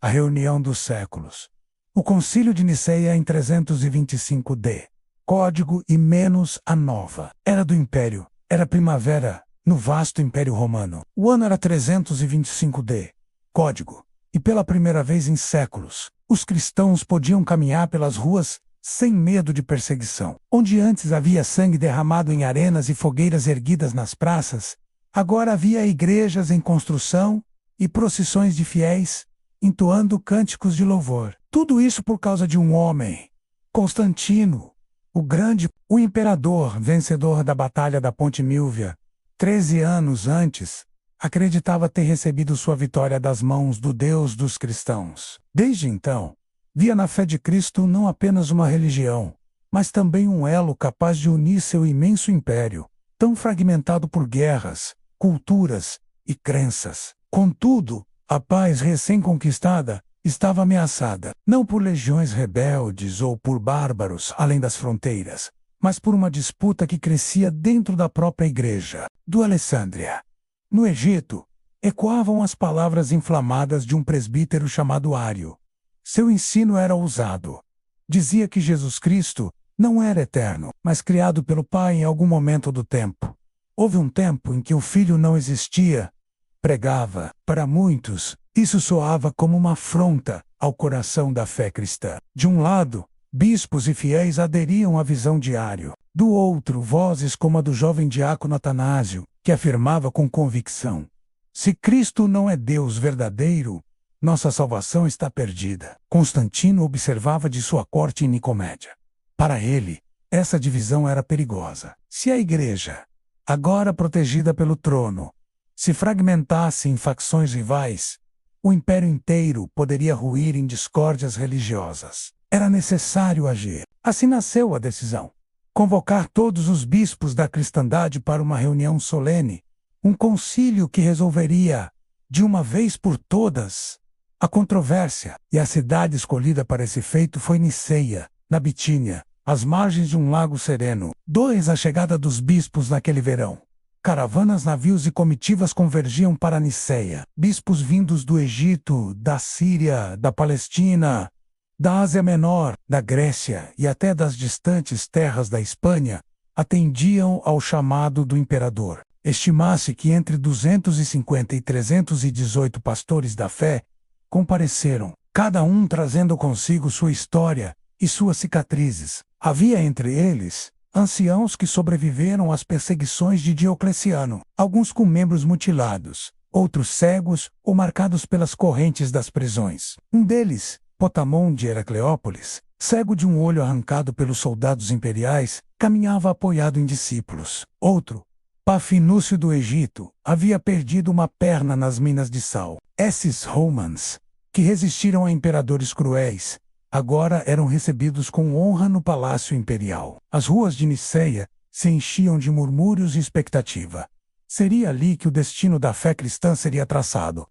a reunião dos séculos. O Concílio de Niceia em 325 d. Código e menos a nova. Era do Império. Era primavera, no vasto Império Romano. O ano era 325 d. Código. E pela primeira vez em séculos, os cristãos podiam caminhar pelas ruas sem medo de perseguição. Onde antes havia sangue derramado em arenas e fogueiras erguidas nas praças, agora havia igrejas em construção e procissões de fiéis, entoando cânticos de louvor. Tudo isso por causa de um homem, Constantino, o Grande, o imperador vencedor da Batalha da Ponte Milvia. 13 anos antes, acreditava ter recebido sua vitória das mãos do Deus dos cristãos. Desde então, via na fé de Cristo não apenas uma religião, mas também um elo capaz de unir seu imenso império, tão fragmentado por guerras, culturas e crenças. Contudo, a paz recém-conquistada estava ameaçada, não por legiões rebeldes ou por bárbaros além das fronteiras, mas por uma disputa que crescia dentro da própria igreja, do Alessandria. No Egito, ecoavam as palavras inflamadas de um presbítero chamado Ário. Seu ensino era ousado. Dizia que Jesus Cristo não era eterno, mas criado pelo Pai em algum momento do tempo. Houve um tempo em que o Filho não existia. Pregava, para muitos, isso soava como uma afronta ao coração da fé cristã. De um lado, bispos e fiéis aderiam à visão de Ário. Do outro, vozes como a do jovem diácono Atanásio, que afirmava com convicção: se Cristo não é Deus verdadeiro, nossa salvação está perdida. Constantino observava de sua corte em Nicomédia. Para ele, essa divisão era perigosa. Se a igreja, agora protegida pelo trono, se fragmentasse em facções rivais, o império inteiro poderia ruir em discórdias religiosas. Era necessário agir. Assim nasceu a decisão: convocar todos os bispos da cristandade para uma reunião solene, um concílio que resolveria, de uma vez por todas, a controvérsia. E a cidade escolhida para esse feito foi Niceia, na Bitínia, às margens de um lago sereno. A chegada dos bispos naquele verão. Caravanas, navios e comitivas convergiam para Niceia. Bispos vindos do Egito, da Síria, da Palestina, da Ásia Menor, da Grécia e até das distantes terras da Espanha, atendiam ao chamado do imperador. Estima-se que entre 250 e 318 pastores da fé compareceram, cada um trazendo consigo sua história e suas cicatrizes. Havia entre eles anciãos que sobreviveram às perseguições de Diocleciano, alguns com membros mutilados, outros cegos ou marcados pelas correntes das prisões. Um deles, Potamon de Heracleópolis, cego de um olho arrancado pelos soldados imperiais, caminhava apoiado em discípulos. Outro, Pafinúcio do Egito, havia perdido uma perna nas minas de sal. Esses romans, que resistiram a imperadores cruéis, agora eram recebidos com honra no palácio imperial. As ruas de Niceia se enchiam de murmúrios e expectativa. Seria ali que o destino da fé cristã seria traçado.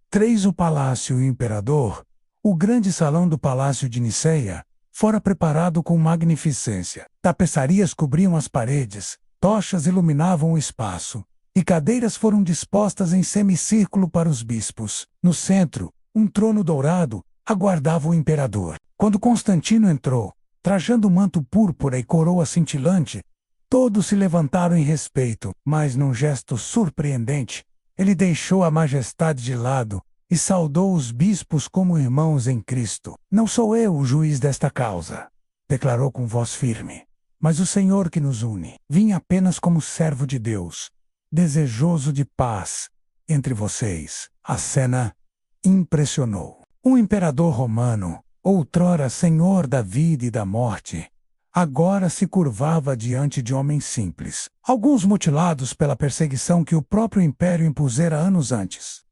O palácio e o imperador, o grande salão do palácio de Niceia, fora preparado com magnificência. Tapeçarias cobriam as paredes, tochas iluminavam o espaço, e cadeiras foram dispostas em semicírculo para os bispos. No centro, um trono dourado aguardava o imperador. Quando Constantino entrou, trajando manto púrpura e coroa cintilante, todos se levantaram em respeito, mas num gesto surpreendente, ele deixou a majestade de lado e saudou os bispos como irmãos em Cristo. Não sou eu o juiz desta causa, declarou com voz firme, mas o Senhor que nos une. Vim apenas como servo de Deus, desejoso de paz entre vocês. A cena impressionou. Um imperador romano, outrora senhor da vida e da morte, agora se curvava diante de homens simples, alguns mutilados pela perseguição que o próprio império impusera anos antes.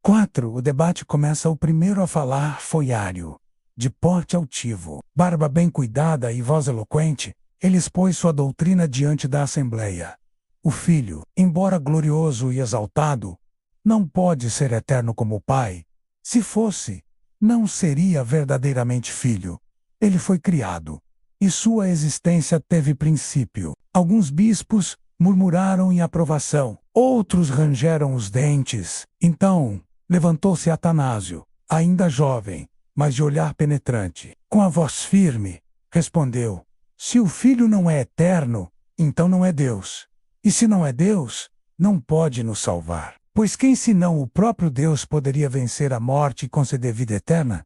O debate começa. O primeiro a falar foi Ário, de porte altivo, barba bem cuidada e voz eloquente. Ele expôs sua doutrina diante da assembleia. O Filho, embora glorioso e exaltado, não pode ser eterno como o Pai. Se fosse, não seria verdadeiramente filho. Ele foi criado, e sua existência teve princípio. Alguns bispos murmuraram em aprovação, outros rangeram os dentes. Então, levantou-se Atanásio, ainda jovem, mas de olhar penetrante. Com a voz firme, respondeu: se o Filho não é eterno, então não é Deus. E se não é Deus, não pode nos salvar. Pois quem senão o próprio Deus poderia vencer a morte e conceder vida eterna?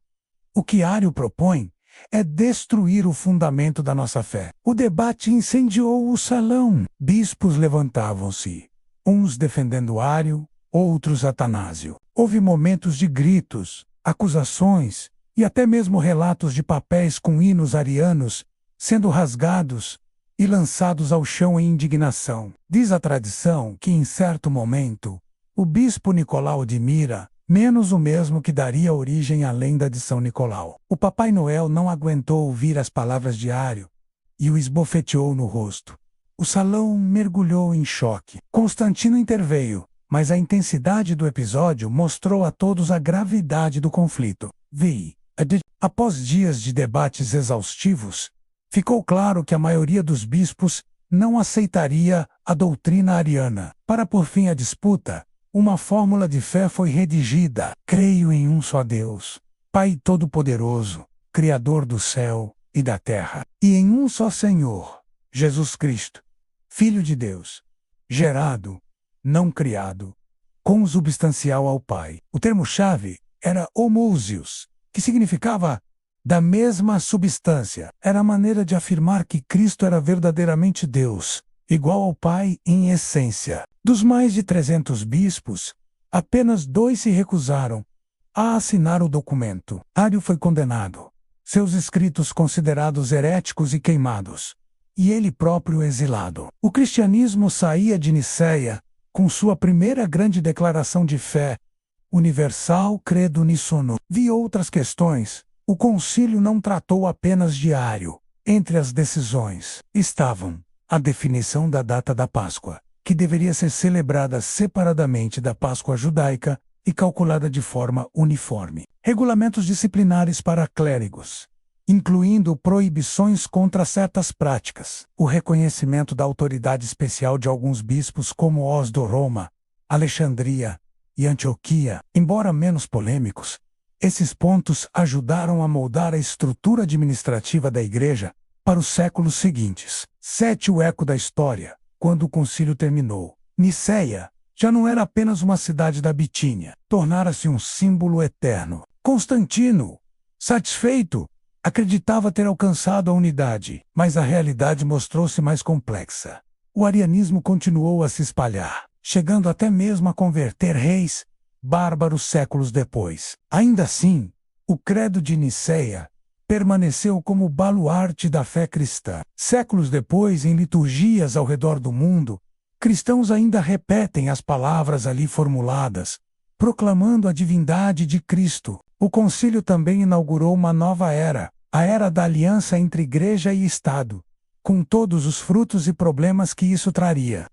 O que Ario propõe é destruir o fundamento da nossa fé. O debate incendiou o salão. Bispos levantavam-se, uns defendendo Ario, outros Atanásio. Houve momentos de gritos, acusações e até mesmo relatos de papéis com hinos arianos sendo rasgados e lançados ao chão em indignação. Diz a tradição que, em certo momento, o bispo Nicolau de Mira, menos o mesmo que daria origem à lenda de São Nicolau. O Papai Noel não aguentou ouvir as palavras de Ario e o esbofeteou no rosto. O salão mergulhou em choque. Constantino interveio, mas a intensidade do episódio mostrou a todos a gravidade do conflito. Após dias de debates exaustivos, ficou claro que a maioria dos bispos não aceitaria a doutrina ariana. Para pôr fim à disputa, uma fórmula de fé foi redigida. Creio em um só Deus, Pai Todo-Poderoso, Criador do céu e da terra, e em um só Senhor, Jesus Cristo, Filho de Deus, gerado, não criado, consubstancial ao Pai. O termo-chave era homousios, que significava da mesma substância. Era a maneira de afirmar que Cristo era verdadeiramente Deus, igual ao Pai em essência. Dos mais de 300 bispos, apenas 2 se recusaram a assinar o documento. Ario foi condenado, seus escritos considerados heréticos e queimados, e ele próprio exilado. O cristianismo saía de Niceia com sua primeira grande declaração de fé, Universal Credo Unísono. Vi outras questões. O concílio não tratou apenas de Ario. Entre as decisões estavam a definição da data da Páscoa, que deveria ser celebrada separadamente da Páscoa judaica e calculada de forma uniforme. Regulamentos disciplinares para clérigos, incluindo proibições contra certas práticas. O reconhecimento da autoridade especial de alguns bispos como os de Roma, Alexandria e Antioquia. Embora menos polêmicos, esses pontos ajudaram a moldar a estrutura administrativa da Igreja para os séculos seguintes. O eco da história. Quando o concílio terminou, Niceia já não era apenas uma cidade da Bitínia, tornara-se um símbolo eterno. Constantino, satisfeito, acreditava ter alcançado a unidade, mas a realidade mostrou-se mais complexa. O arianismo continuou a se espalhar, chegando até mesmo a converter reis bárbaros séculos depois. Ainda assim, o credo de Niceia permaneceu como baluarte da fé cristã. Séculos depois, em liturgias ao redor do mundo, cristãos ainda repetem as palavras ali formuladas, proclamando a divindade de Cristo. O concílio também inaugurou uma nova era, a era da aliança entre Igreja e Estado, com todos os frutos e problemas que isso traria.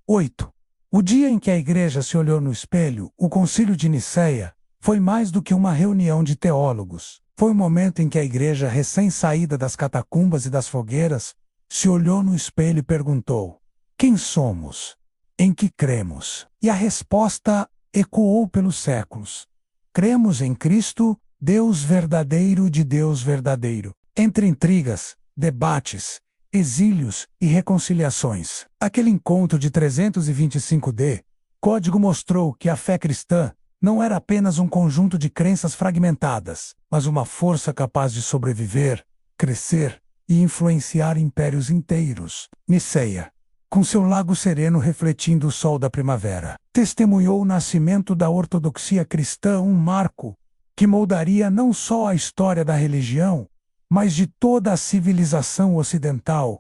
O dia em que a Igreja se olhou no espelho, o Concílio de Niceia, foi mais do que uma reunião de teólogos. Foi o momento em que a Igreja, recém-saída das catacumbas e das fogueiras, se olhou no espelho e perguntou: quem somos? Em que cremos? E a resposta ecoou pelos séculos: cremos em Cristo, Deus verdadeiro de Deus verdadeiro. Entre intrigas, debates, exílios e reconciliações. Aquele encontro de 325 Código mostrou que a fé cristã não era apenas um conjunto de crenças fragmentadas, mas uma força capaz de sobreviver, crescer e influenciar impérios inteiros. Niceia, com seu lago sereno refletindo o sol da primavera, testemunhou o nascimento da ortodoxia cristã, um marco que moldaria não só a história da religião, mas de toda a civilização ocidental.